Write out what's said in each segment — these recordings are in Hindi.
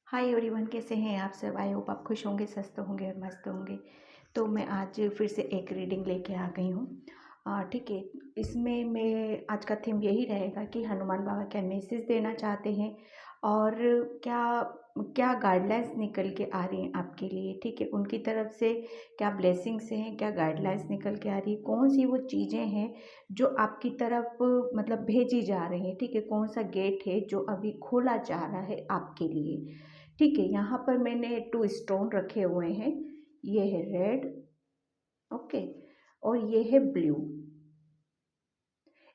हाय एवरीवन, कैसे हैं आप सब। आई होप आप खुश होंगे, स्वस्थ होंगे और मस्त होंगे। तो मैं आज फिर से एक रीडिंग लेके आ गई हूँ। ठीक है। इसमें मैं आज का थीम यही रहेगा कि हनुमान बाबा क्या मैसेज देना चाहते हैं और क्या क्या गाइडलाइंस निकल के आ रही हैं आपके लिए। ठीक है, उनकी तरफ से क्या ब्लेसिंग्स हैं, क्या गाइडलाइंस निकल के आ रही है, कौन सी वो चीज़ें हैं जो आपकी तरफ मतलब भेजी जा रही हैं। ठीक है, कौन सा गेट है जो अभी खोला जा रहा है आपके लिए। ठीक है, यहाँ पर मैंने 2 स्टोन रखे हुए हैं। ये है रेड, ओके, और ये है ब्लू।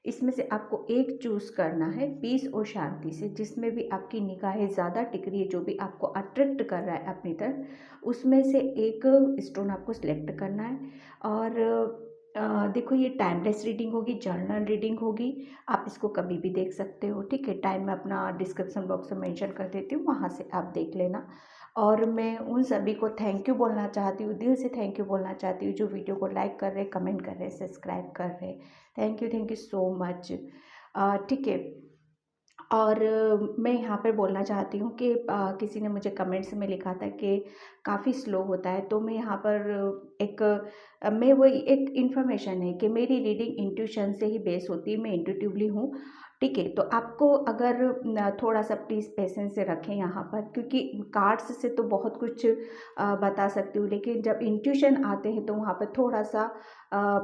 इसमें से आपको एक चूज़ करना है पीस और शांति से, जिसमें भी आपकी निगाहें ज़्यादा टिक रही है, जो भी आपको अट्रैक्ट कर रहा है अपनी तरफ, उसमें से एक स्टोन आपको सिलेक्ट करना है। और देखो, ये टाइमलेस रीडिंग होगी, जर्नल रीडिंग होगी। आप इसको कभी भी देख सकते हो। ठीक है, टाइम मैं अपना डिस्क्रिप्शन बॉक्स में मेंशन कर देती हूँ, वहाँ से आप देख लेना। और मैं उन सभी को थैंक यू बोलना चाहती हूँ, दिल से थैंक यू बोलना चाहती हूँ, जो वीडियो को लाइक कर रहे, कमेंट कर रहे, सब्सक्राइब कर रहे। Thank you so much. ठीक है। और मैं यहाँ पर बोलना चाहती हूँ कि किसी ने मुझे कमेंट्स में लिखा था कि काफ़ी स्लो होता है, तो मैं यहाँ पर एक मैं वही एक इन्फॉर्मेशन है कि मेरी रीडिंग इंट्यूशन से ही बेस होती है, मैं इंट्यूटिवली हूँ। ठीक है, तो आपको अगर थोड़ा सा प्लीज़ पेशेंस से रखें यहाँ पर, क्योंकि कार्ड्स से तो बहुत कुछ बता सकती हूँ, लेकिन जब इंट्यूशन आते हैं तो वहाँ पर थोड़ा सा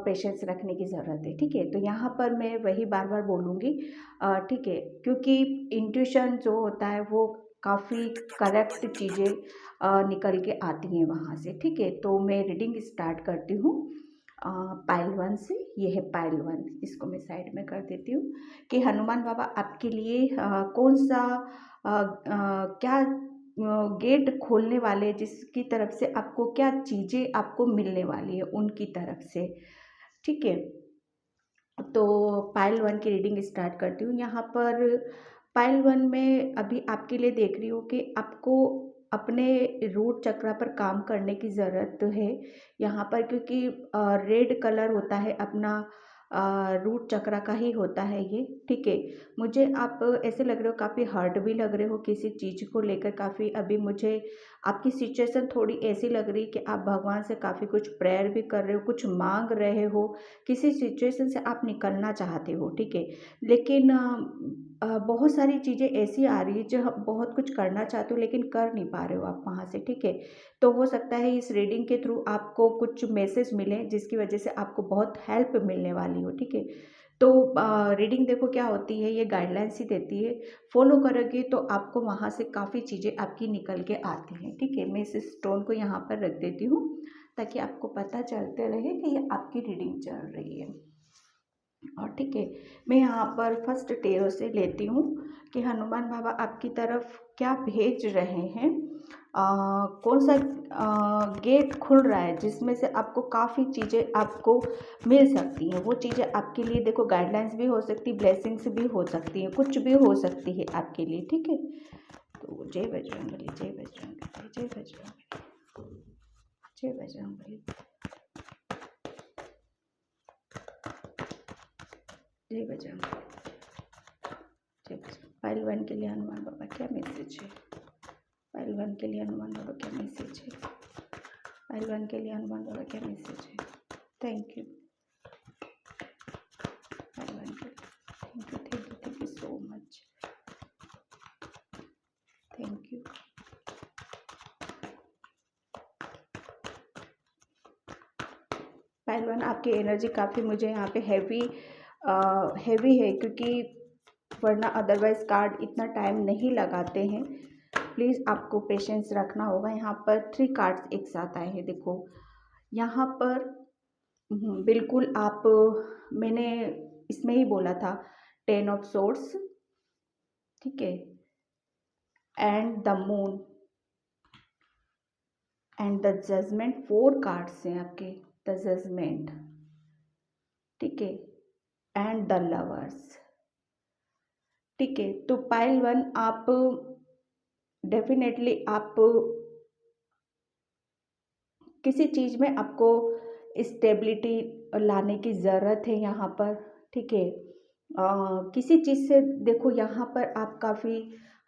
पेशेंस रखने की ज़रूरत है। ठीक है, तो यहाँ पर मैं वही बार बार बोलूँगी। ठीक है, क्योंकि इंट्यूशन जो होता है वो काफ़ी करेक्ट चीज़ें निकल के आती हैं वहाँ से। ठीक है, तो मैं रीडिंग स्टार्ट करती हूँ पाइल वन से। ये है पाइल वन, इसको मैं साइड में कर देती हूँ कि हनुमान बाबा आपके लिए कौन सा क्या गेट खोलने वाले, जिसकी तरफ से आपको क्या चीज़ें आपको मिलने वाली है उनकी तरफ से। ठीक है, तो पाइल वन की रीडिंग स्टार्ट करती हूँ। यहाँ पर पाइल वन में अभी आपके लिए देख रही हूँ कि आपको अपने रूट चक्रा पर काम करने की ज़रूरत है यहाँ पर, क्योंकि रेड कलर होता है अपना, रूट चक्रा का ही होता है ये। ठीक है, मुझे आप ऐसे लग रहे हो, काफ़ी हर्ट भी लग रहे हो किसी चीज़ को लेकर। काफ़ी अभी मुझे आपकी सिचुएशन थोड़ी ऐसी लग रही कि आप भगवान से काफ़ी कुछ प्रेयर भी कर रहे हो, कुछ मांग रहे हो, किसी सिचुएशन से आप निकलना चाहते हो। ठीक है, लेकिन बहुत सारी चीज़ें ऐसी आ रही है जो आप बहुत कुछ करना चाहते हो लेकिन कर नहीं पा रहे हो आप वहाँ से। ठीक है, तो हो सकता है इस रीडिंग के थ्रू आपको कुछ मैसेज मिले जिसकी वजह से आपको बहुत हेल्प मिलने वाली हो। ठीक है, तो रीडिंग देखो क्या होती है, ये गाइडलाइंस ही देती है। फॉलो करोगे तो आपको वहाँ से काफ़ी चीज़ें आपकी निकल के आती हैं। ठीक है, मैं इस स्टोन को यहाँ पर रख देती हूँ ताकि आपको पता चलते रहे कि ये आपकी रीडिंग चल रही है। और ठीक है, मैं यहाँ पर फर्स्ट टेरो से लेती हूँ कि हनुमान बाबा आपकी तरफ क्या भेज रहे हैं। कौन सा गेट खुल रहा है जिसमें से आपको काफ़ी चीज़ें आपको मिल सकती हैं। वो चीज़ें आपके लिए देखो गाइडलाइंस भी हो सकती, ब्लेसिंग्स भी हो सकती हैं, कुछ भी हो सकती है आपके लिए। ठीक है, तो जय बजरंगबली, जय बजरंगबली, जय बजरंगबली, जय बजरंगबली, जय बजरंगबली, जय बजरंग। फाइल वन के लिए हनुमान बाबा क्या मैसेज है। फाइल वन के लिए हनुमान बाबा क्या मैसेज है। फाइल वन के लिए हनुमान बाबा क्या मैसेज है। थैंक यू फाइल वन के लिए। Thank you, thank you, thank you so much. Thank you. File one, आपकी एनर्जी काफ़ी मुझे यहाँ पे हैवी है, क्योंकि वरना अदरवाइज कार्ड इतना टाइम नहीं लगाते हैं। प्लीज़ आपको पेशेंस रखना होगा। यहाँ पर 3 कार्ड्स एक साथ आए हैं। देखो यहाँ पर बिल्कुल आप, मैंने इसमें ही बोला था 10 ऑफ सोर्ड्स। ठीक है, and the moon and the judgment. 4 cards हैं आपके, द जजमेंट। ठीक है, एंड द लवर्स। ठीक है, तो पाइल वन, आप डेफिनेटली आप किसी चीज़ में आपको स्टेबिलिटी लाने की ज़रूरत है यहाँ पर। ठीक है, किसी चीज़ से देखो यहाँ पर आप काफ़ी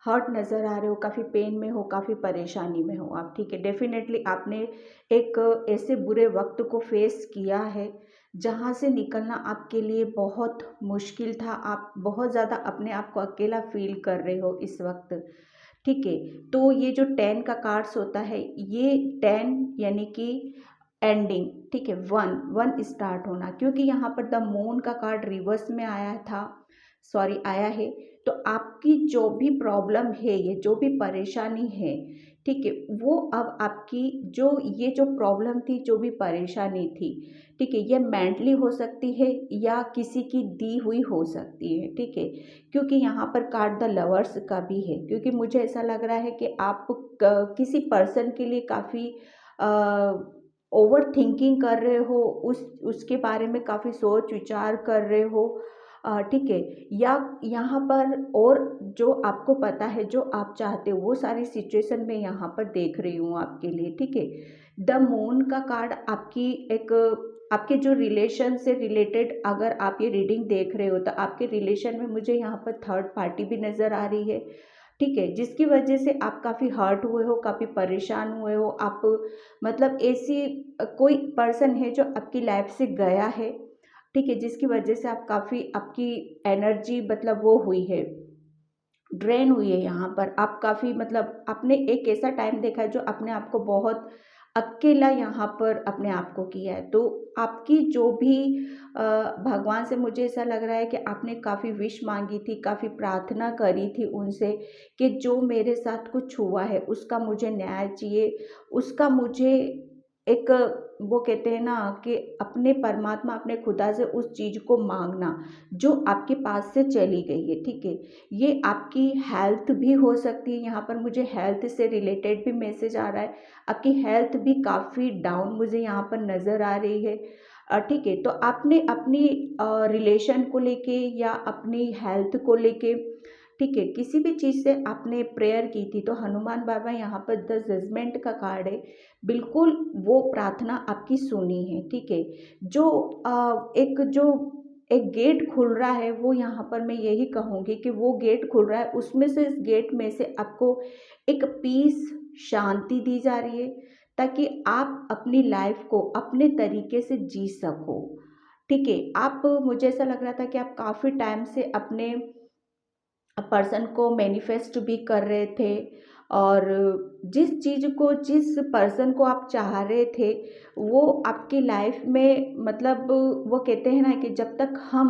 हर्ट नज़र आ रहे हो, काफ़ी पेन में हो, काफ़ी परेशानी में हो आप, ठीक है। डेफ़िनेटली आपने एक ऐसे बुरे वक़्त को फ़ेस किया है, जहाँ से निकलना आपके लिए बहुत मुश्किल था। आप बहुत ज़्यादा अपने आप को अकेला फ़ील कर रहे हो इस वक़्त, ठीक है। तो ये जो 10 का कार्ड्स होता है, ये 10 यानी कि एंडिंग, ठीक है, 1 स्टार्ट होना, क्योंकि यहाँ पर द मून का कार्ड रिवर्स में आया था, सॉरी आया है। तो आपकी जो भी प्रॉब्लम है, ये जो भी परेशानी है, ठीक है, वो अब आपकी जो ये जो प्रॉब्लम थी, जो भी परेशानी थी, ठीक है, ये मेंटली हो सकती है या किसी की दी हुई हो सकती है, ठीक है। क्योंकि यहाँ पर कार्ड द लवर्स का भी है, क्योंकि मुझे ऐसा लग रहा है कि आप किसी पर्सन के लिए काफ़ी ओवर थिंकिंग कर रहे हो, उसके बारे में काफ़ी सोच विचार कर रहे हो, ठीक है। या यहाँ पर और जो आपको पता है, जो आप चाहते हो, वो सारी सिचुएशन में यहाँ पर देख रही हूँ आपके लिए, ठीक है। द मून का कार्ड आपकी एक आपके जो रिलेशन से रिलेटेड अगर आप ये रीडिंग देख रहे हो, तो आपके रिलेशन में मुझे यहाँ पर थर्ड पार्टी भी नज़र आ रही है, ठीक है, जिसकी वजह से आप काफ़ी हर्ट हुए हो, काफ़ी परेशान हुए हो आप। मतलब ऐसी कोई पर्सन है जो आपकी लाइफ से गया है, ठीक है, जिसकी वजह से आप काफ़ी आपकी एनर्जी मतलब वो हुई है, ड्रेन हुई है। यहाँ पर आप काफ़ी मतलब आपने एक ऐसा टाइम देखा है जो अपने आप को बहुत अकेला यहाँ पर अपने आप को किया है। तो आपकी जो भी भगवान से मुझे ऐसा लग रहा है कि आपने काफ़ी विश मांगी थी, काफ़ी प्रार्थना करी थी उनसे कि जो मेरे साथ कुछ हुआ है उसका मुझे न्याय चाहिए, उसका मुझे एक वो कहते हैं ना कि अपने परमात्मा, अपने खुदा से उस चीज़ को मांगना जो आपके पास से चली गई है, ठीक है। ये आपकी हेल्थ भी हो सकती है, यहाँ पर मुझे हेल्थ से रिलेटेड भी मैसेज आ रहा है। आपकी हेल्थ भी काफ़ी डाउन मुझे यहाँ पर नज़र आ रही है, ठीक है। तो आपने अपनी रिलेशन को लेके या अपनी हेल्थ को लेके, ठीक है, किसी भी चीज़ से आपने प्रेयर की थी, तो हनुमान बाबा यहाँ पर द जजमेंट का कार्ड है, बिल्कुल वो प्रार्थना आपकी सुनी है, ठीक है। जो एक गेट खुल रहा है, वो यहाँ पर मैं यही कहूँगी कि वो गेट खुल रहा है, उसमें से इस गेट में से आपको एक पीस, शांति दी जा रही है, ताकि आप अपनी लाइफ को अपने तरीके से जी सको, ठीक है। आप मुझे ऐसा लग रहा था कि आप काफ़ी टाइम से अपने पर्सन को मैनिफेस्ट भी कर रहे थे, और जिस पर्सन को आप चाह रहे थे, वो आपकी लाइफ में मतलब वो कहते हैं ना कि जब तक हम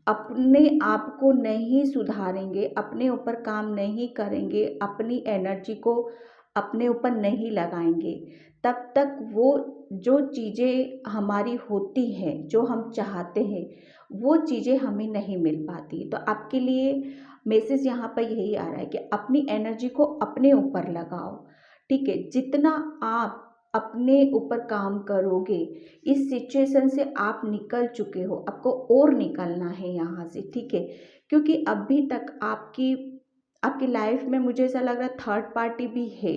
अपने आप को नहीं सुधारेंगे, अपने ऊपर काम नहीं करेंगे, अपनी एनर्जी को अपने ऊपर नहीं लगाएंगे, तब तक वो जो चीज़ें हमारी होती हैं, जो हम चाहते हैं, वो चीज़ें हमें नहीं मिल पाती। तो आपके लिए मैसेज यहाँ पर यही आ रहा है कि अपनी एनर्जी को अपने ऊपर लगाओ, ठीक है। जितना आप अपने ऊपर काम करोगे, इस सिचुएशन से आप निकल चुके हो, आपको और निकलना है यहाँ से, ठीक है। क्योंकि अभी तक आपकी आपकी लाइफ में मुझे ऐसा लग रहा है थर्ड पार्टी भी है।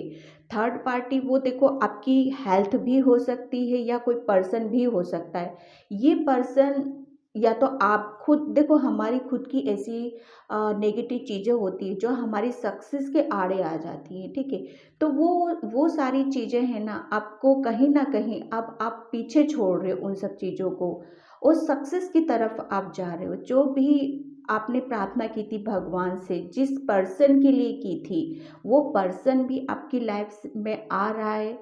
थर्ड पार्टी वो देखो आपकी हेल्थ भी हो सकती है या कोई पर्सन भी हो सकता है। ये पर्सन या तो आप खुद देखो, हमारी खुद की ऐसी नेगेटिव चीज़ें होती हैं जो हमारी सक्सेस के आड़े आ जाती हैं, ठीक है। तो वो सारी चीज़ें हैं ना, आपको कहीं ना कहीं अब आप पीछे छोड़ रहे हो उन सब चीज़ों को, और सक्सेस की तरफ आप जा रहे हो। जो भी आपने प्रार्थना की थी भगवान से, जिस पर्सन के लिए की थी, वो पर्सन भी आपकी लाइफ में आ रहा है,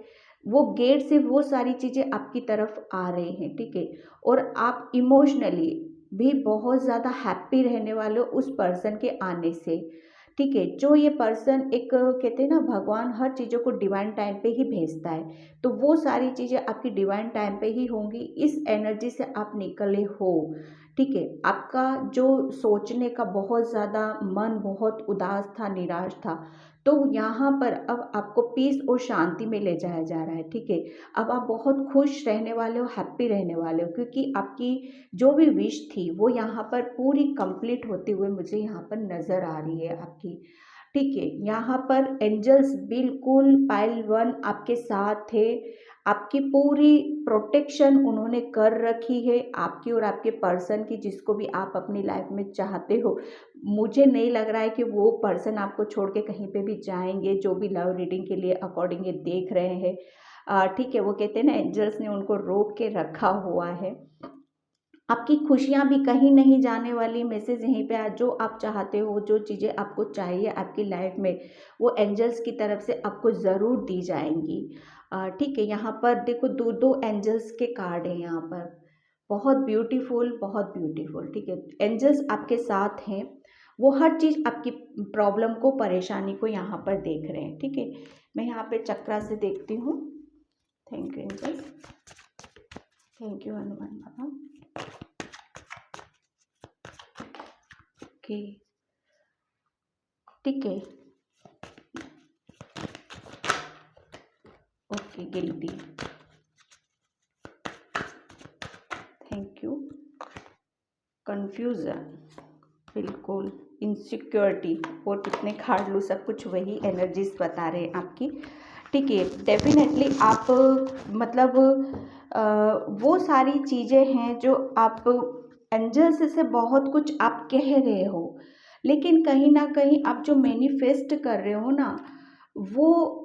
वो गेट से वो सारी चीज़ें आपकी तरफ आ रही हैं, ठीक है। और आप इमोशनली भी बहुत ज़्यादा हैप्पी रहने वाले हो उस पर्सन के आने से, ठीक है। जो ये पर्सन एक कहते हैं ना, भगवान हर चीज़ों को डिवाइन टाइम पे ही भेजता है, तो वो सारी चीज़ें आपकी डिवाइन टाइम पे ही होंगी। इस एनर्जी से आप निकले हो, ठीक है। आपका जो सोचने का बहुत ज़्यादा मन बहुत उदास था, निराश था, तो यहाँ पर अब आपको पीस और शांति में ले जाया जा रहा है, ठीक है। अब आप बहुत खुश रहने वाले हो, हैप्पी रहने वाले हो, क्योंकि आपकी जो भी विश थी वो यहाँ पर पूरी कंप्लीट होते हुए मुझे यहाँ पर नज़र आ रही है आपकी, ठीक है, यहाँ पर एंजल्स बिल्कुल पाइल 1 आपके साथ थे, आपकी पूरी प्रोटेक्शन उन्होंने कर रखी है आपकी और आपके पर्सन की, जिसको भी आप अपनी लाइफ में चाहते हो। मुझे नहीं लग रहा है कि वो पर्सन आपको छोड़ के कहीं पे भी जाएंगे, जो भी लव रीडिंग के लिए अकॉर्डिंग ये देख रहे हैं। ठीक है, वो कहते हैं ना, एंजल्स ने उनको रोक के रखा हुआ है। आपकी खुशियाँ भी कहीं नहीं जाने वाली, मैसेज यहीं पे आ, जो आप चाहते हो, जो चीज़ें आपको चाहिए आपकी लाइफ में, वो एंजल्स की तरफ से आपको ज़रूर दी जाएंगी। ठीक है, यहाँ पर देखो दो दो एंजल्स के कार्ड हैं यहाँ पर, बहुत ब्यूटीफुल, बहुत ब्यूटीफुल। ठीक है, एंजल्स आपके साथ हैं, वो हर चीज़ आपकी प्रॉब्लम को, परेशानी को यहाँ पर देख रहे हैं। ठीक है, मैं यहाँ पे चक्रा से देखती हूँ। Thank you angels, thank you Hanuman Baba. Okay, ठीक है, okay, guilty, thank you, confusion, बिल्कुल, इनसिक्योरिटी, और कितने खाड़ लूँ, सब कुछ वही एनर्जीज बता रहे हैं आपकी। ठीक है, डेफिनेटली आप मतलब वो सारी चीज़ें हैं जो आप एंजल्स से बहुत कुछ आप कह रहे हो, लेकिन कहीं ना कहीं आप जो मैनिफेस्ट कर रहे हो ना, वो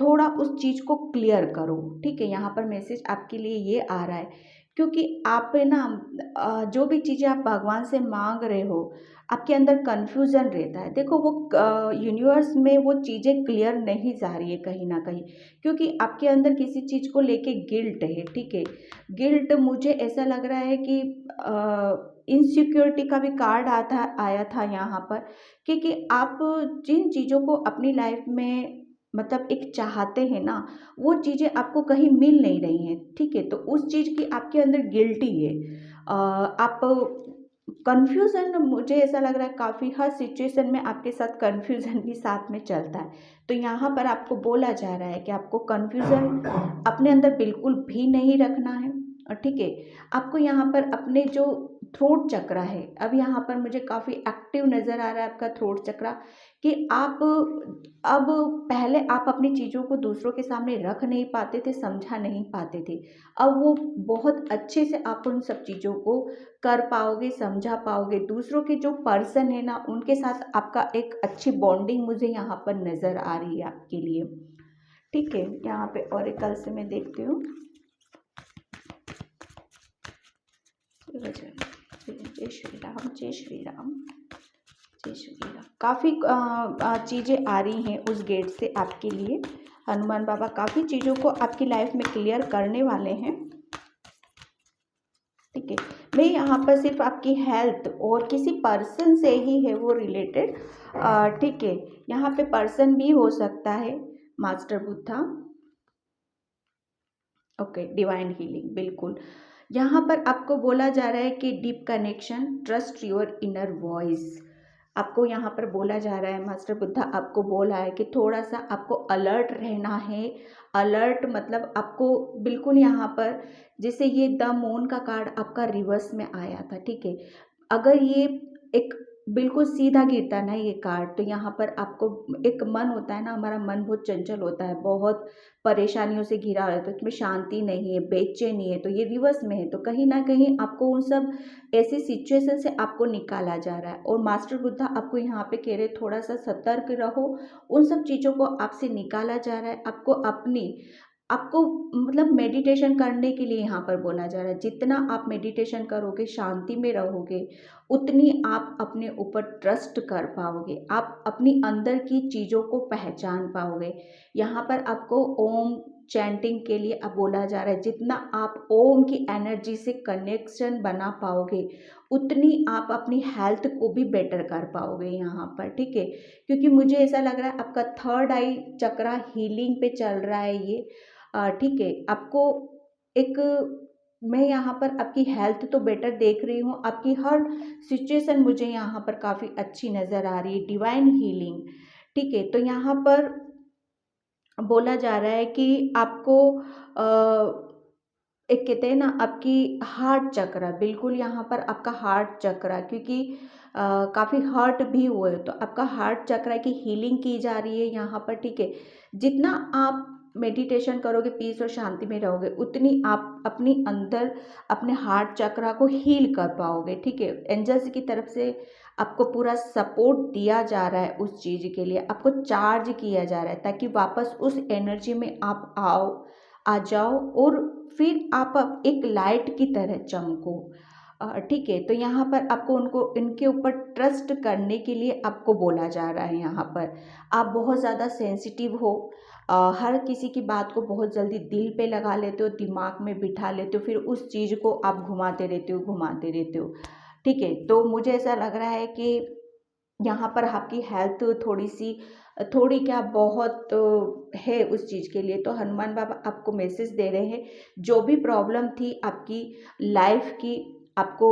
थोड़ा उस चीज़ को क्लियर करो। ठीक है, यहाँ पर मैसेज आपके लिए ये आ रहा है, क्योंकि आप है ना, जो भी चीज़ें आप भगवान से मांग रहे हो, आपके अंदर कन्फ्यूज़न रहता है। देखो वो यूनिवर्स में वो चीज़ें क्लियर नहीं जा रही है कहीं ना कहीं, क्योंकि आपके अंदर किसी चीज़ को लेके गिल्ट है। ठीक है, गिल्ट, मुझे ऐसा लग रहा है कि इनसिक्योरिटी का भी कार्ड आया था यहाँ पर, क्योंकि आप जिन चीज़ों को अपनी लाइफ में मतलब एक चाहते हैं ना, वो चीज़ें आपको कहीं मिल नहीं रही हैं। ठीक है, तो उस चीज़ की आपके अंदर गिल्टी है। आप कन्फ्यूज़न, मुझे ऐसा लग रहा है काफ़ी हर सिचुएशन में आपके साथ कन्फ्यूज़न भी साथ में चलता है। तो यहाँ पर आपको बोला जा रहा है कि आपको कन्फ्यूज़न अपने अंदर बिल्कुल भी नहीं रखना है। और ठीक है, आपको यहाँ पर अपने जो थ्रोट चक्रा है, अब यहाँ पर मुझे काफ़ी एक्टिव नज़र आ रहा है आपका थ्रोट चक्रा, कि आप अब, पहले आप अपनी चीज़ों को दूसरों के सामने रख नहीं पाते थे, समझा नहीं पाते थे, अब वो बहुत अच्छे से आप उन सब चीज़ों को कर पाओगे, समझा पाओगे। दूसरों के जो पर्सन है ना, उनके साथ आपका एक अच्छी बॉन्डिंग मुझे यहाँ पर नज़र आ रही है आपके लिए। ठीक है, यहाँ पे ओरेकल से मैं देखती हूँ। जय श्री राम, जय श्री राम, जय श्री राम। काफ़ी चीज़ें आ रही हैं उस गेट से आपके लिए। हनुमान बाबा काफ़ी चीज़ों को आपकी लाइफ में क्लियर करने वाले हैं। ठीक है, मैं यहाँ पर सिर्फ आपकी हेल्थ और किसी पर्सन से ही है वो रिलेटेड। ठीक है, यहाँ पे पर्सन भी हो सकता है master Buddha. Okay, divine healing, बिल्कुल। यहाँ पर आपको बोला जा रहा है कि deep connection, trust your inner voice, आपको यहाँ पर बोला जा रहा है, मास्टर बुद्धा आपको बोला है कि थोड़ा सा आपको अलर्ट रहना है। अलर्ट मतलब आपको बिल्कुल यहाँ पर, जैसे ये द मून का कार्ड आपका रिवर्स में आया था। ठीक है, अगर ये एक बिल्कुल सीधा गिरता ना ये कार्ड, तो यहाँ पर आपको एक मन होता है ना, हमारा मन बहुत चंचल होता है, बहुत परेशानियों से घिरा रहता है, उसमें शांति नहीं है, बेचैनी है, तो ये रिवर्स में है, तो कहीं ना कहीं आपको उन सब ऐसी सिचुएशन से आपको निकाला जा रहा है। और मास्टर बुद्धा आपको यहाँ पे कह रहे थोड़ा सा सतर्क रहो, उन सब चीज़ों को आपसे निकाला जा रहा है। आपको मतलब मेडिटेशन करने के लिए यहाँ पर बोला जा रहा है। जितना आप मेडिटेशन करोगे, शांति में रहोगे, उतनी आप अपने ऊपर ट्रस्ट कर पाओगे, आप अपनी अंदर की चीज़ों को पहचान पाओगे। यहाँ पर आपको ओम चैंटिंग के लिए अब बोला जा रहा है, जितना आप ओम की एनर्जी से कनेक्शन बना पाओगे, उतनी आप अपनी हेल्थ को भी बेटर कर पाओगे यहाँ पर। ठीक है, क्योंकि मुझे ऐसा लग रहा है आपका थर्ड आई चक्रा हीलिंग पे चल रहा है ये। ठीक है, आपको एक, मैं यहाँ पर आपकी हेल्थ तो बेटर देख रही हूँ, आपकी हर सिचुएशन मुझे यहाँ पर काफ़ी अच्छी नज़र आ रही है, डिवाइन हीलिंग। ठीक है, तो यहाँ पर बोला जा रहा है कि आपको एक कहते हैं ना आपकी हार्ट चक्र, बिल्कुल यहाँ पर आपका हार्ट चक्र, क्योंकि काफ़ी हर्ट भी हुए तो आपका हार्ट चक्र की हीलिंग की जा रही है यहाँ पर, ठीक है। जितना आप मेडिटेशन करोगे, पीस और शांति में रहोगे, उतनी आप अपनी अंदर अपने हार्ट चक्र को हील कर पाओगे, ठीक है। एंजल्स की तरफ से आपको पूरा सपोर्ट दिया जा रहा है, उस चीज़ के लिए आपको चार्ज किया जा रहा है, ताकि वापस उस एनर्जी में आप आ जाओ और फिर आप अब एक लाइट की तरह चमको, ठीक है। तो यहाँ पर आपको उनको इनके ऊपर ट्रस्ट करने के लिए आपको बोला जा रहा है। यहाँ पर आप बहुत ज़्यादा सेंसिटिव हो, हर किसी की बात को बहुत जल्दी दिल पे लगा लेते हो, दिमाग में बिठा लेते हो, फिर उस चीज़ को आप घुमाते रहते हो, ठीक है। तो मुझे ऐसा लग रहा है कि यहाँ पर आपकी हेल्थ थोड़ी क्या बहुत है उस चीज़ के लिए, तो हनुमान बाबा आपको मैसेज दे रहे हैं, जो भी प्रॉब्लम थी आपकी लाइफ की, आपको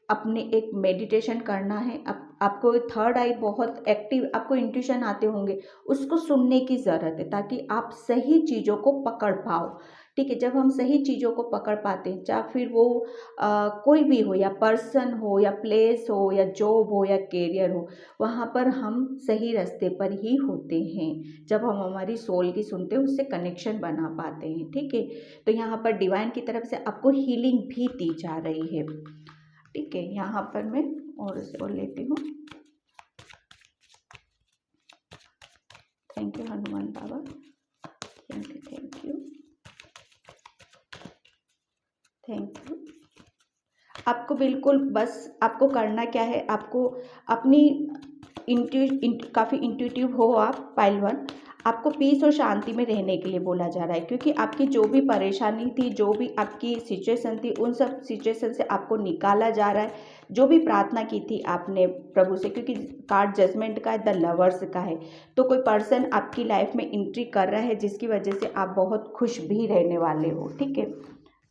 अपने एक मेडिटेशन करना है। आपको थर्ड आई बहुत एक्टिव, आपको इंट्यूशन आते होंगे, उसको सुनने की ज़रूरत है, ताकि आप सही चीज़ों को पकड़ पाओ, ठीक है। जब हम सही चीज़ों को पकड़ पाते हैं, चाहे फिर वो कोई भी हो, या पर्सन हो, या प्लेस हो, या जॉब हो, या कैरियर हो, वहाँ पर हम सही रास्ते पर ही होते हैं, जब हम हमारी सोल की सुनते हैं, उससे कनेक्शन बना पाते हैं, ठीक है। तो यहाँ पर डिवाइन की तरफ से आपको हीलिंग भी दी जा रही है, ठीक है। यहाँ पर मैं और लेती हूँ। Thank you Hanuman Baba, thank you thank you thank you. आपको बिल्कुल बस आपको करना क्या है, आपको अपनी काफ़ी इंट्यूटिव हो आप, पाइल 1, आपको पीस और शांति में रहने के लिए बोला जा रहा है, क्योंकि आपकी जो भी परेशानी थी, जो भी आपकी सिचुएशन थी, उन सब सिचुएशन से आपको निकाला जा रहा है। जो भी प्रार्थना की थी आपने प्रभु से, क्योंकि कार्ड जजमेंट का है, द लवर्स का है, तो कोई पर्सन आपकी लाइफ में एंट्री कर रहा है, जिसकी वजह से आप बहुत खुश भी रहने वाले हो, ठीक है।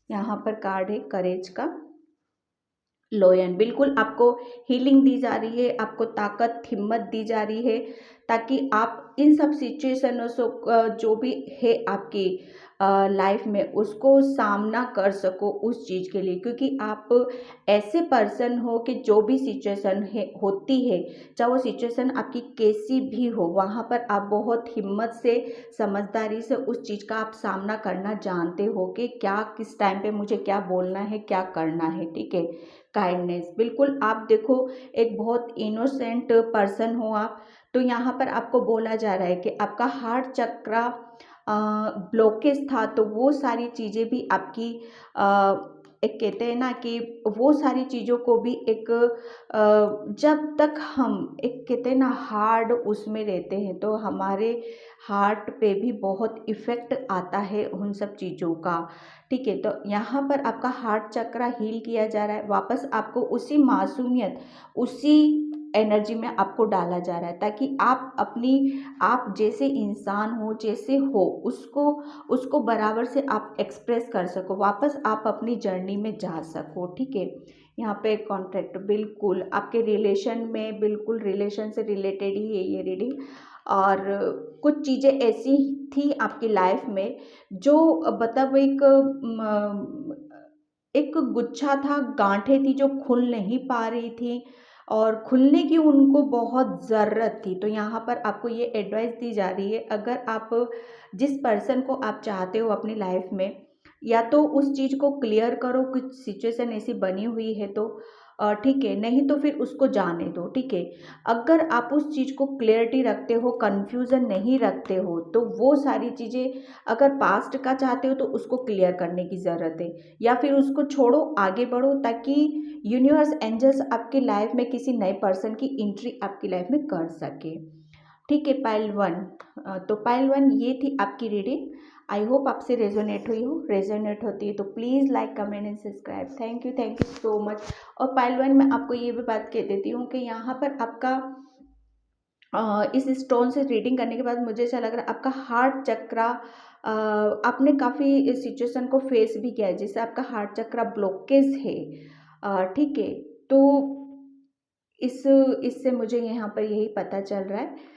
यहाँ पर कार्ड है करेज का, लोयन, बिल्कुल आपको हीलिंग दी जा रही है, आपको ताकत हिम्मत दी जा रही है, ताकि आप इन सब सिचुएशनों से जो भी है आपकी लाइफ में, उसको सामना कर सको उस चीज़ के लिए, क्योंकि आप ऐसे पर्सन हो कि जो भी सिचुएशन है होती है, चाहे वो सिचुएशन आपकी कैसी भी हो, वहाँ पर आप बहुत हिम्मत से, समझदारी से उस चीज़ का आप सामना करना जानते हो कि क्या, किस टाइम पे मुझे क्या बोलना है, क्या करना है, ठीक है। काइंडनेस, बिल्कुल आप देखो एक बहुत इनोसेंट पर्सन हो आप, तो यहाँ पर आपको बोला जा रहा है कि आपका हार्ट चक्र ब्लॉकेज था, तो वो सारी चीज़ें भी आपकी एक कहते हैं ना कि वो सारी चीज़ों को भी एक जब तक हम एक कहते हैं ना हार्ड उसमें रहते हैं, तो हमारे हार्ट पे भी बहुत इफ़ेक्ट आता है उन सब चीज़ों का, ठीक है। तो यहाँ पर आपका हार्ट चक्र हील किया जा रहा है, वापस आपको उसी मासूमियत, उसी एनर्जी में आपको डाला जा रहा है, ताकि आप जैसे इंसान हो, जैसे हो, उसको बराबर से आप एक्सप्रेस कर सको, वापस आप अपनी जर्नी में जा सको, ठीक है। यहाँ पे कॉन्ट्रैक्ट, बिल्कुल आपके रिलेशन में, बिल्कुल रिलेशन से रिलेटेड ही है ये रीडिंग, और कुछ चीज़ें ऐसी थी आपकी लाइफ में, जो मतलब एक गुच्छा था, गांठें थी जो खुल नहीं पा रही थी, और खुलने की उनको बहुत ज़रूरत थी। तो यहाँ पर आपको ये एडवाइस दी जा रही है, अगर आप जिस पर्सन को आप चाहते हो अपनी लाइफ में, या तो उस चीज़ को क्लियर करो, कुछ सिचुएशन ऐसी बनी हुई है तो ठीक है, नहीं तो फिर उसको जाने दो, ठीक है। अगर आप उस चीज़ को क्लियरिटी रखते हो, कन्फ्यूज़न नहीं रखते हो, तो वो सारी चीज़ें, अगर पास्ट का चाहते हो तो उसको क्लियर करने की ज़रूरत है, या फिर उसको छोड़ो, आगे बढ़ो, ताकि यूनिवर्स एंजल्स आपकी लाइफ में किसी नए पर्सन की एंट्री आपकी लाइफ में कर सके, ठीक है। पाइल 1, तो पाइल 1 ये थी आपकी रीडिंग। आई होप आपसे रेजोनेट हुई हो, रेजोनेट होती है तो please like comment and subscribe, thank you so much. और पाइल 1 मैं आपको ये भी बात कह देती हूँ कि यहाँ पर आपका इस स्टोन से रीडिंग करने के बाद मुझे ऐसा लग रहा है आपका हार्ट चक्र, आपने काफ़ी सिचुएशन को फेस भी किया है, जिससे आपका हार्ट चक्र ब्लॉकेज है, ठीक है। तो इस इससे मुझे यहाँ पर यही पता चल रहा है,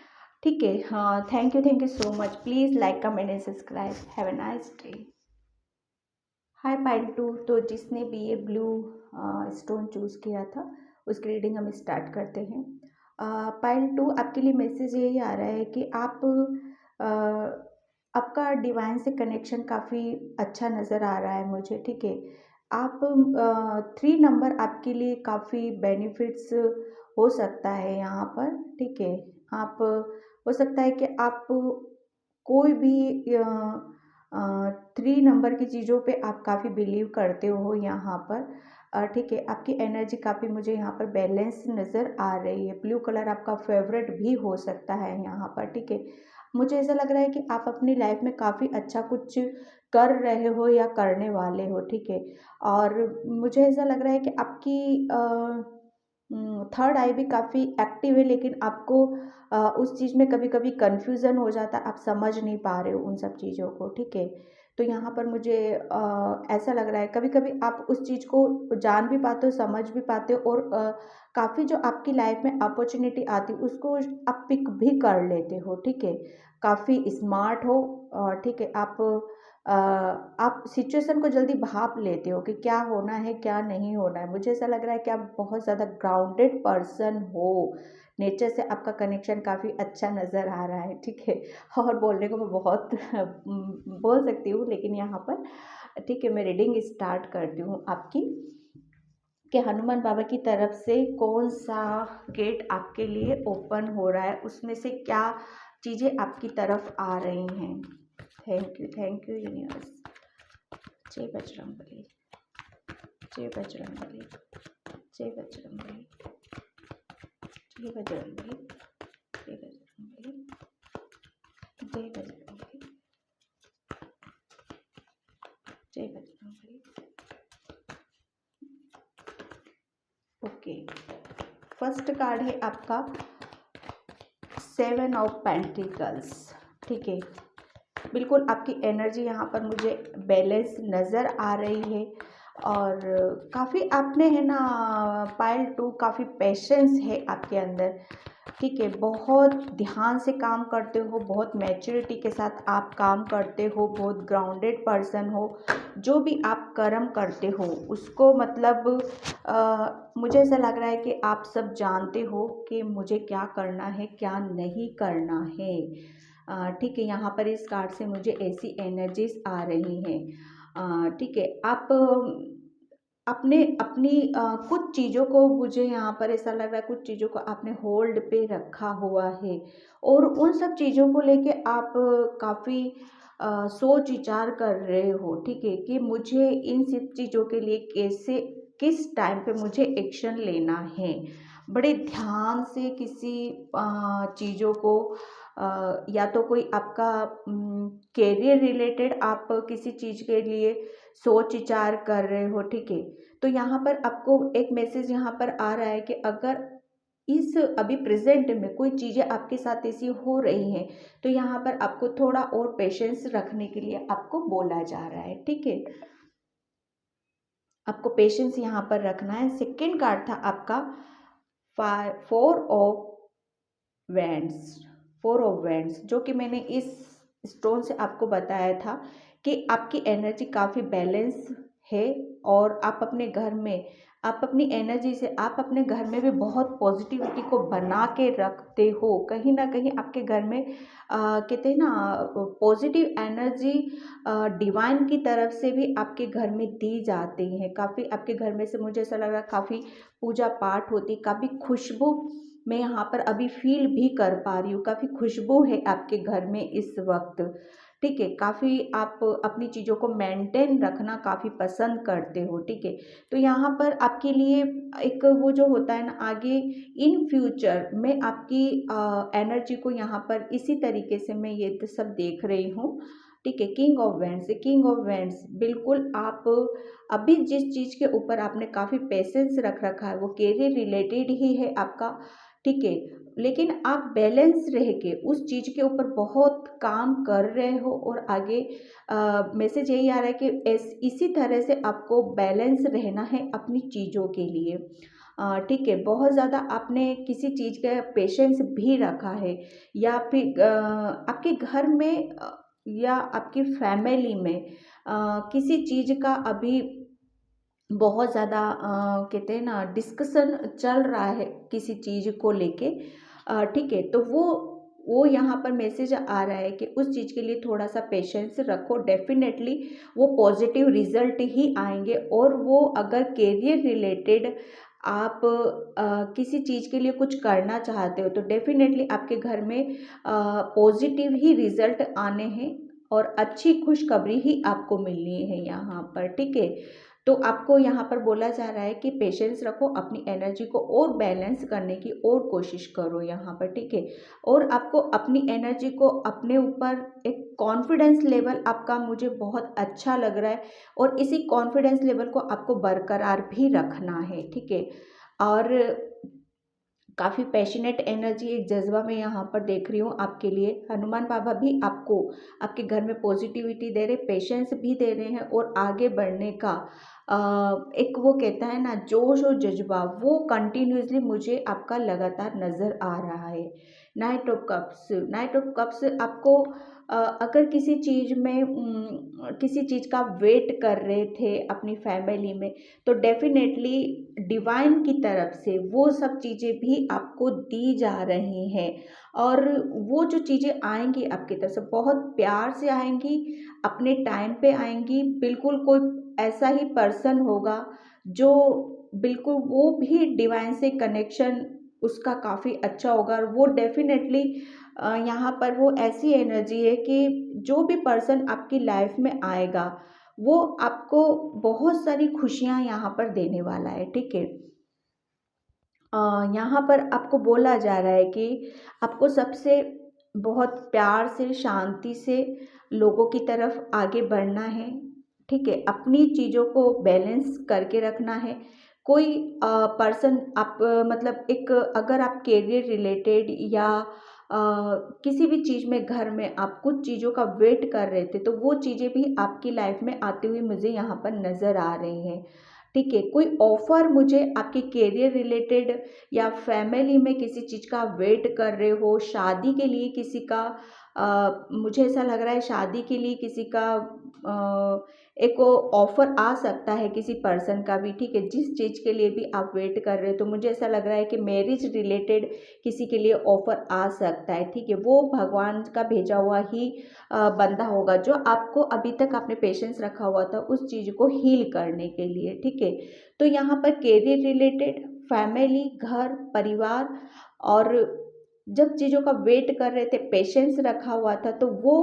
ठीक है। हाँ, thank you so much, please like comment and subscribe, have a nice day. Hi pile 2। तो जिसने भी ये ब्लू स्टोन चूज़ किया था उसकी रीडिंग हम स्टार्ट करते हैं। पाइल 2, आपके लिए मैसेज यही आ रहा है कि अ, आपका डिवाइन से कनेक्शन काफ़ी अच्छा नज़र आ रहा है मुझे, ठीक है। आप 3 नंबर आपके लिए काफ़ी बेनिफिट्स हो सकता है यहाँ पर, ठीक है। आप हो सकता है कि आप कोई भी 3 नंबर की चीज़ों पे आप काफ़ी बिलीव करते हो यहाँ पर, ठीक है। आपकी एनर्जी काफ़ी मुझे यहाँ पर बैलेंस नज़र आ रही है। ब्लू कलर आपका फेवरेट भी हो सकता है यहाँ पर, ठीक है। मुझे ऐसा लग रहा है कि आप अपनी लाइफ में काफ़ी अच्छा कुछ कर रहे हो या करने वाले हो, ठीक है। और मुझे ऐसा लग रहा है कि आपकी थर्ड आई भी काफ़ी एक्टिव है, लेकिन आपको उस चीज़ में कभी-कभी कन्फ्यूज़न हो जाता है, आप समझ नहीं पा रहे हो उन सब चीज़ों को, ठीक है। तो यहाँ पर मुझे ऐसा लग रहा है कभी-कभी आप उस चीज़ को जान भी पाते हो, समझ भी पाते हो, और काफ़ी जो आपकी लाइफ में अपॉर्चुनिटी आती है उसको आप पिक भी कर लेते हो, ठीक है। काफ़ी स्मार्ट हो, ठीक है। आप सिचुएशन को जल्दी भाप लेते हो कि क्या होना है, क्या नहीं होना है। मुझे ऐसा लग रहा है कि आप बहुत ज़्यादा ग्राउंडेड पर्सन हो। नेचर से आपका कनेक्शन काफ़ी अच्छा नज़र आ रहा है, ठीक है। और बोलने को मैं बहुत बोल सकती हूँ, लेकिन यहाँ पर ठीक है, मैं रीडिंग स्टार्ट करती हूँ आपकी, कि हनुमान बाबा की तरफ से कौन सा गेट आपके लिए ओपन हो रहा है, उसमें से क्या चीज़ें आपकी तरफ आ रही हैं। Thank you universe. जय बजरंगबली, जय बजरंगबली, जय बजरंगबली, जय बजरंगबली, जय बजरंगबली, जय बजरंगबली, जय बजरंगबली। ओके, फर्स्ट कार्ड है आपका 7 ऑफ पेंटिकल्स, ठीक है। बिल्कुल आपकी एनर्जी यहाँ पर मुझे बैलेंस नज़र आ रही है, और काफ़ी आपने है ना पाइल 2, काफ़ी पेशेंस है आपके अंदर, ठीक है। बहुत ध्यान से काम करते हो, बहुत मैच्योरिटी के साथ आप काम करते हो, बहुत ग्राउंडेड पर्सन हो। जो भी आप कर्म करते हो उसको मतलब मुझे ऐसा लग रहा है कि आप सब जानते हो कि मुझे क्या करना है, क्या नहीं करना है, ठीक है। यहाँ पर इस कार्ड से मुझे ऐसी एनर्जीज आ रही हैं, ठीक है। आप अपने अपनी कुछ चीज़ों को, मुझे यहाँ पर ऐसा लग रहा है कुछ चीज़ों को आपने होल्ड पे रखा हुआ है, और उन सब चीज़ों को लेके आप काफ़ी सोच विचार कर रहे हो, ठीक है, कि मुझे इन सब चीज़ों के लिए कैसे, किस टाइम पे मुझे एक्शन लेना है। बड़े ध्यान से किसी चीज़ों को, या तो कोई आपका कैरियर रिलेटेड आप किसी चीज़ के लिए सोच विचार कर रहे हो, ठीक है। तो यहाँ पर आपको एक मैसेज यहाँ पर आ रहा है कि अगर इस अभी प्रेजेंट में कोई चीज़ें आपके साथ ऐसी हो रही हैं, तो यहाँ पर आपको थोड़ा और पेशेंस रखने के लिए आपको बोला जा रहा है, ठीक है। आपको पेशेंस यहाँ पर रखना है। सेकेंड कार्ड था आपका 4 ऑफ वैंड्स, 4 ऑफ वैंड्स, जो कि मैंने इस स्टोन से आपको बताया था कि आपकी एनर्जी काफ़ी बैलेंस है, और आप अपने घर में, आप अपनी एनर्जी से आप अपने घर में भी बहुत पॉजिटिविटी को बना के रखते हो। कहीं ना कहीं आपके घर में कहते हैं ना पॉजिटिव एनर्जी डिवाइन की तरफ से भी आपके घर में दी जाती है। काफ़ी आपके घर में से मुझे ऐसा लग रहा है काफ़ी पूजा पाठ होती, काफ़ी खुशबू मैं यहाँ पर अभी फील भी कर पा रही हूँ, काफ़ी खुशबू है आपके घर में इस वक्त, ठीक है। काफ़ी आप अपनी चीज़ों को मेंटेन रखना काफ़ी पसंद करते हो, ठीक है। तो यहाँ पर आपके लिए एक वो जो होता है ना, आगे इन फ्यूचर में आपकी एनर्जी को यहाँ पर इसी तरीके से मैं ये तो सब देख रही हूँ, ठीक है। King of vends, king of vends, बिल्कुल आप अभी जिस चीज़ के ऊपर आपने काफ़ी पेशेंस रख रखा है वो कैरियर रिलेटेड ही है आपका, ठीक है। लेकिन आप बैलेंस रह के उस चीज़ के ऊपर बहुत काम कर रहे हो, और आगे मैसेज यही आ रहा है कि इसी तरह से आपको बैलेंस रहना है अपनी चीज़ों के लिए, ठीक है। बहुत ज़्यादा आपने किसी चीज़ का पेशेंस भी रखा है, या फिर आपके घर में या आपकी फैमिली में किसी चीज़ का अभी बहुत ज़्यादा कहते हैं ना डिस्कशन चल रहा है किसी चीज़ को लेके, ठीक है, तो वो यहाँ पर मैसेज आ रहा है कि उस चीज़ के लिए थोड़ा सा पेशेंस रखो, डेफिनेटली वो पॉजिटिव रिजल्ट ही आएंगे। और वो अगर करियर रिलेटेड आप किसी चीज़ के लिए कुछ करना चाहते हो तो डेफिनेटली आपके घर में पॉजिटिव ही रिजल्ट आने हैं और अच्छी खुशखबरी ही आपको मिलनी है यहाँ पर, ठीक है। तो आपको यहाँ पर बोला जा रहा है कि पेशेंस रखो, अपनी एनर्जी को और बैलेंस करने की और कोशिश करो यहाँ पर, ठीक है। और आपको अपनी एनर्जी को अपने ऊपर एक कॉन्फिडेंस लेवल आपका मुझे बहुत अच्छा लग रहा है और इसी कॉन्फिडेंस लेवल को आपको बरकरार भी रखना है, ठीक है। और काफ़ी पैशनेट एनर्जी, एक जज्बा मैं यहाँ पर देख रही हूँ आपके लिए। हनुमान बाबा भी आपको आपके घर में पॉजिटिविटी दे रहे, पेशेंस भी दे रहे हैं और आगे बढ़ने का एक वो कहता है ना जोश और जज्बा, वो कंटिन्यूसली मुझे आपका लगातार नज़र आ रहा है। Night of cups, night of cups आपको अगर किसी चीज़ में किसी चीज़ का वेट कर रहे थे अपनी फैमिली में, तो डेफिनेटली डिवाइन की तरफ से वो सब चीज़ें भी आपको दी जा रही हैं। और वो जो चीज़ें आएंगी आपकी तरफ से बहुत प्यार से आएंगी, अपने टाइम पे आएंगी। बिल्कुल कोई ऐसा ही पर्सन होगा जो बिल्कुल वो भी डिवाइन से कनेक्शन उसका काफ़ी अच्छा होगा और वो डेफिनेटली यहाँ पर वो ऐसी एनर्जी है कि जो भी पर्सन आपकी लाइफ में आएगा वो आपको बहुत सारी खुशियाँ यहाँ पर देने वाला है, ठीक है। यहाँ पर आपको बोला जा रहा है कि आपको सबसे बहुत प्यार से शांति से लोगों की तरफ आगे बढ़ना है, ठीक है। अपनी चीज़ों को बैलेंस करके रखना है। कोई पर्सन आप मतलब एक अगर आप करियर रिलेटेड या किसी भी चीज़ में घर में आप कुछ चीज़ों का वेट कर रहे थे तो वो चीज़ें भी आपकी लाइफ में आती हुई मुझे यहाँ पर नज़र आ रही हैं, ठीक है। कोई ऑफ़र मुझे आपके करियर रिलेटेड या फैमिली में किसी चीज़ का वेट कर रहे हो, शादी के लिए किसी का मुझे ऐसा लग रहा है शादी के लिए किसी का एक ऑफ़र आ सकता है किसी पर्सन का भी, ठीक है। जिस चीज़ के लिए भी आप वेट कर रहे हो तो मुझे ऐसा लग रहा है कि मैरिज रिलेटेड किसी के लिए ऑफ़र आ सकता है, ठीक है। वो भगवान का भेजा हुआ ही बंदा होगा जो आपको अभी तक आपने पेशेंस रखा हुआ था उस चीज़ को हील करने के लिए, ठीक है। तो यहाँ पर करियर रिलेटेड, फैमिली, घर परिवार और जब चीज़ों का वेट कर रहे थे, पेशेंस रखा हुआ था, तो वो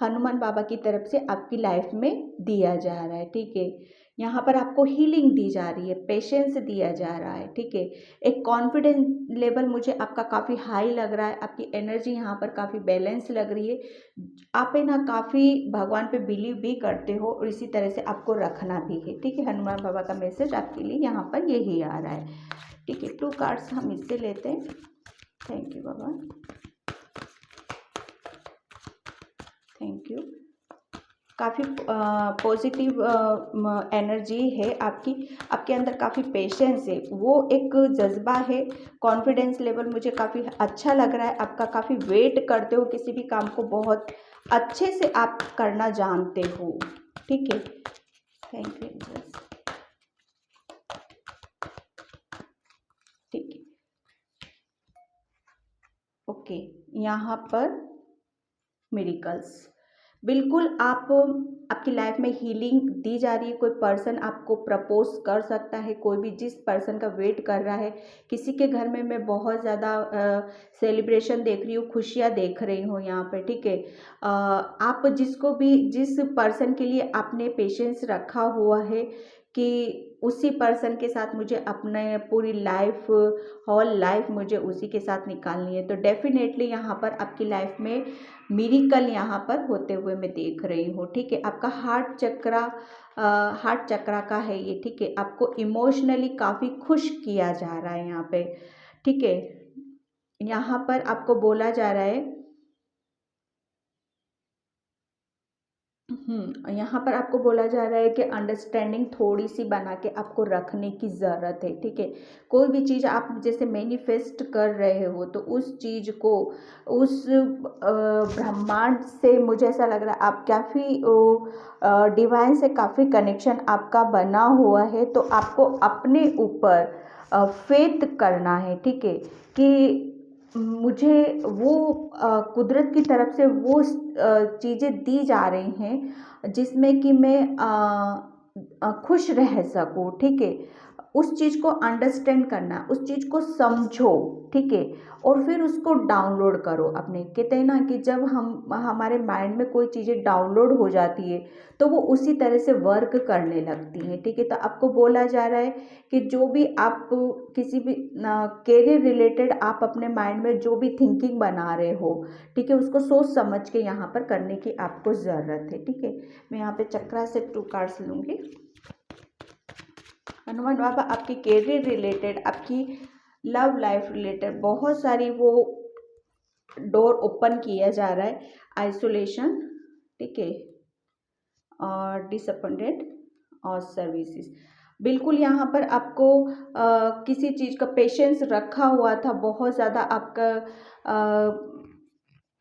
हनुमान बाबा की तरफ से आपकी लाइफ में दिया जा रहा है, ठीक है। यहाँ पर आपको हीलिंग दी जा रही है, पेशेंस दिया जा रहा है, ठीक है। एक कॉन्फिडेंस लेवल मुझे आपका काफ़ी हाई लग रहा है, आपकी एनर्जी यहाँ पर काफ़ी बैलेंस लग रही है। आप है ना काफ़ी भगवान पे बिलीव भी करते हो और इसी तरह से आपको रखना भी है, ठीक है। हनुमान बाबा का मैसेज आपके लिए यहाँ पर यही आ रहा है, ठीक है। 2 कार्ड्स हम इससे लेते हैं। Thank you Baba, thank you. काफ़ी पॉजिटिव एनर्जी है आपकी, आपके अंदर काफ़ी पेशेंस है, वो एक जज्बा है। कॉन्फिडेंस लेवल मुझे काफ़ी अच्छा लग रहा है आपका, काफ़ी वेट करते हो किसी भी काम को, बहुत अच्छे से आप करना जानते हो, ठीक है। थैंक यू एंजल्स, ठीक है, ओके। यहाँ पर मिरेकल्स बिल्कुल आप आपकी लाइफ में हीलिंग दी जा रही है। कोई पर्सन आपको प्रपोज कर सकता है, कोई भी जिस पर्सन का वेट कर रहा है, किसी के घर में मैं बहुत ज़्यादा सेलिब्रेशन देख रही हूँ, खुशियाँ देख रही हूँ यहाँ पे, ठीक है। आप जिसको भी जिस पर्सन के लिए आपने पेशेंस रखा हुआ है कि उसी पर्सन के साथ मुझे अपने पूरी लाइफ, होल लाइफ मुझे उसी के साथ निकालनी है, तो डेफिनेटली यहाँ पर आपकी लाइफ में मिरेकल यहाँ पर होते हुए मैं देख रही हूँ, ठीक है। आपका हार्ट चक्रा का है ये, ठीक है। आपको इमोशनली काफ़ी खुश किया जा रहा है यहाँ पे, ठीक है। यहाँ पर आपको बोला जा रहा है यहाँ पर आपको बोला जा रहा है कि अंडरस्टैंडिंग थोड़ी सी बना के आपको रखने की ज़रूरत है, ठीक है। कोई भी चीज़ आप जैसे मैनिफेस्ट कर रहे हो तो उस चीज़ को, उस ब्रह्मांड से मुझे ऐसा लग रहा है आप काफ़ी डिवाइन से काफ़ी कनेक्शन आपका बना हुआ है। तो आपको अपने ऊपर फेथ करना है, ठीक है, कि मुझे वो कुदरत की तरफ से वो चीज़ें दी जा रही हैं जिसमें कि मैं खुश रह सकूं, ठीक है। उस चीज़ को अंडरस्टैंड करना, उस चीज़ को समझो, ठीक है, और फिर उसको डाउनलोड करो अपने। कहते हैं ना कि जब हम हमारे माइंड में कोई चीज़ें डाउनलोड हो जाती है तो वो उसी तरह से वर्क करने लगती हैं, ठीक है। तो आपको बोला जा रहा है कि जो भी आप किसी भी कैरियर रिलेटेड आप अपने माइंड में जो भी थिंकिंग बना रहे हो, ठीक है, उसको सोच समझ के यहाँ पर करने की आपको ज़रूरत है, ठीक है। मैं यहाँ पे चक्रा से 2 कार्ड्स लूँगी। हनुमान बाबा आपकी कैरियर रिलेटेड, आपकी लव लाइफ रिलेटेड बहुत सारी वो डोर ओपन किया जा रहा है। आइसोलेशन, ठीक है, और डिसअपॉइंटेड और सर्विसेज। बिल्कुल यहाँ पर आपको किसी चीज़ का पेशेंस रखा हुआ था, बहुत ज़्यादा आपका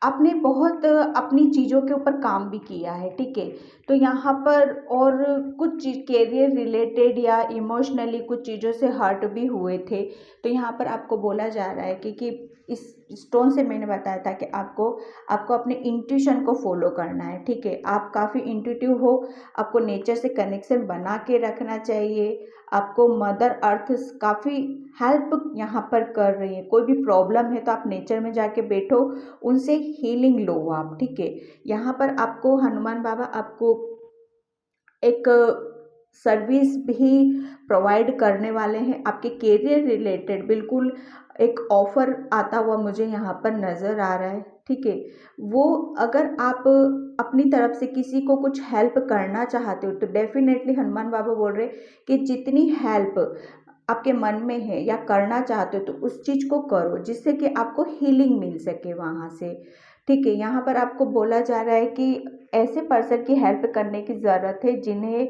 आपने बहुत अपनी चीज़ों के ऊपर काम भी किया है, ठीक है। तो यहाँ पर और कुछ चीज़ कैरियर रिलेटेड या इमोशनली कुछ चीज़ों से हर्ट भी हुए थे। तो यहाँ पर आपको बोला जा रहा है कि इस स्टोन से मैंने बताया था कि आपको आपको अपने इंट्यूशन को फॉलो करना है, ठीक है। आप काफ़ी इंट्यूटिव हो, आपको नेचर से कनेक्शन बना के रखना चाहिए। आपको मदर अर्थ काफ़ी हेल्प यहाँ पर कर रही है। कोई भी प्रॉब्लम है तो आप नेचर में जाके बैठो, उनसे हीलिंग लो आप, ठीक है। यहाँ पर आपको हनुमान बाबा आपको एक सर्विस भी प्रोवाइड करने वाले हैं आपके कैरियर रिलेटेड। बिल्कुल एक ऑफ़र आता हुआ मुझे यहाँ पर नज़र आ रहा है, ठीक है। वो अगर आप अपनी तरफ से किसी को कुछ हेल्प करना चाहते हो तो डेफिनेटली हनुमान बाबा बोल रहे कि जितनी हेल्प आपके मन में है या करना चाहते हो तो उस चीज़ को करो जिससे कि आपको हीलिंग मिल सके वहाँ से, ठीक है। यहाँ पर आपको बोला जा रहा है कि ऐसे पर्सन की हेल्प करने की ज़रूरत है जिन्हें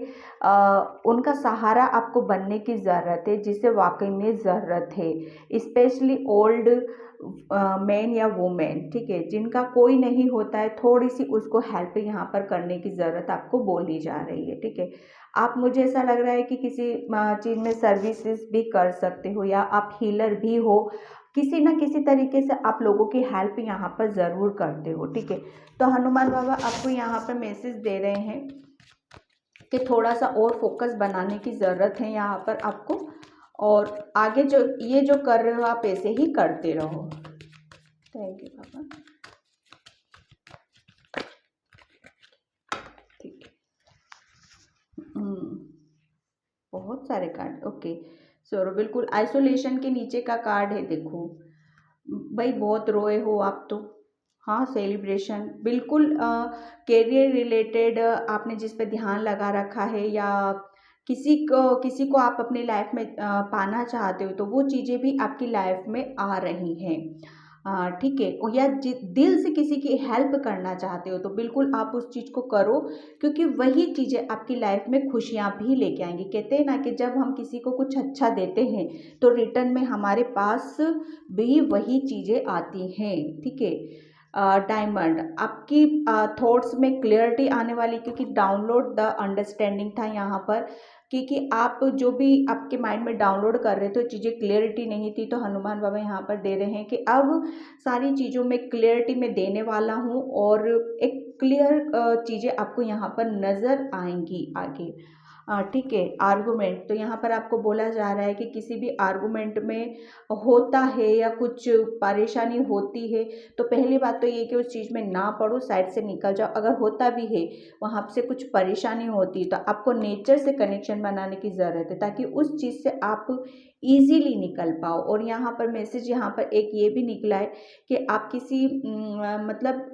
उनका सहारा आपको बनने की ज़रूरत है, जिसे वाकई में ज़रूरत है। स्पेशली ओल्ड मैन या वुमेन, ठीक है, जिनका कोई नहीं होता है, थोड़ी सी उसको हेल्प यहाँ पर करने की ज़रूरत आपको बोली जा रही है, ठीक है। आप, मुझे ऐसा लग रहा है कि किसी चीज़ में सर्विसेज भी कर सकते हो या आप हीलर भी हो, किसी ना किसी तरीके से आप लोगों की हेल्प यहाँ पर ज़रूर करते हो, ठीक है। तो हनुमान बाबा आपको यहाँ पर मैसेज दे रहे हैं कि थोड़ा सा और फोकस बनाने की ज़रूरत है यहाँ पर आपको, और आगे जो ये जो कर रहे हो आप ऐसे ही करते रहो। थैंक यू बाबा, ठीक है। बहुत सारे कार्ड, ओके। सो बिल्कुल आइसोलेशन के नीचे का कार्ड है, देखो भाई बहुत रोए हो आप तो। हाँ, सेलिब्रेशन, बिल्कुल कैरियर रिलेटेड आपने जिस पे ध्यान लगा रखा है या किसी को आप अपनी लाइफ में पाना चाहते हो तो वो चीज़ें भी आपकी लाइफ में आ रही हैं, ठीक है। या दिल से किसी की हेल्प करना चाहते हो तो बिल्कुल आप उस चीज़ को करो, क्योंकि वही चीज़ें आपकी लाइफ में खुशियाँ भी लेके आएंगी। कहते हैं ना कि जब हम किसी को कुछ अच्छा देते हैं तो रिटर्न में हमारे पास भी वही चीज़ें आती हैं, ठीक है। डायमंड, आपकी थॉट्स में क्लियरिटी आने वाली, क्योंकि डाउनलोड द अंडरस्टैंडिंग था यहाँ पर, क्योंकि आप जो भी आपके माइंड में डाउनलोड कर रहे थे चीज़ें क्लियरिटी नहीं थी, तो हनुमान बाबा यहाँ पर दे रहे हैं कि अब सारी चीज़ों में क्लियरिटी में देने वाला हूँ और एक क्लियर चीज़ें आपको यहाँ पर नज़र आएंगी आगे, ठीक है। आर्गूमेंट, तो यहाँ पर आपको बोला जा रहा है कि किसी भी आर्गूमेंट में होता है या कुछ परेशानी होती है तो पहली बात तो ये कि उस चीज़ में ना पड़ो, साइड से निकल जाओ। अगर होता भी है वहाँ से कुछ परेशानी होती है तो आपको नेचर से कनेक्शन बनाने की ज़रूरत है ताकि उस चीज़ से आप इजीली निकल पाओ। और यहाँ पर मैसेज यहाँ पर एक ये भी निकला है कि आप किसी मतलब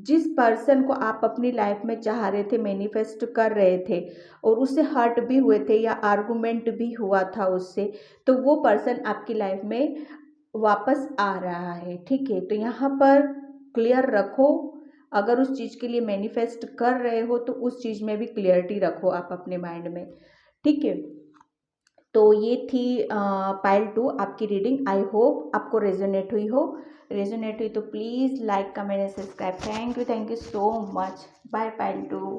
जिस पर्सन को आप अपनी लाइफ में चाह रहे थे, मैनिफेस्ट कर रहे थे और उससे हर्ट भी हुए थे या आर्गुमेंट भी हुआ था उससे, तो वो पर्सन आपकी लाइफ में वापस आ रहा है, ठीक है। तो यहाँ पर क्लियर रखो, अगर उस चीज़ के लिए मैनिफेस्ट कर रहे हो तो उस चीज़ में भी क्लियरिटी रखो आप अपने माइंड में, ठीक है। तो ये थी पाइल 2 आपकी रीडिंग। आई होप आपको रेजोनेट हुई हो। रेजोनेट हुई तो please like comment and subscribe. Thank you so much. Bye pile 2।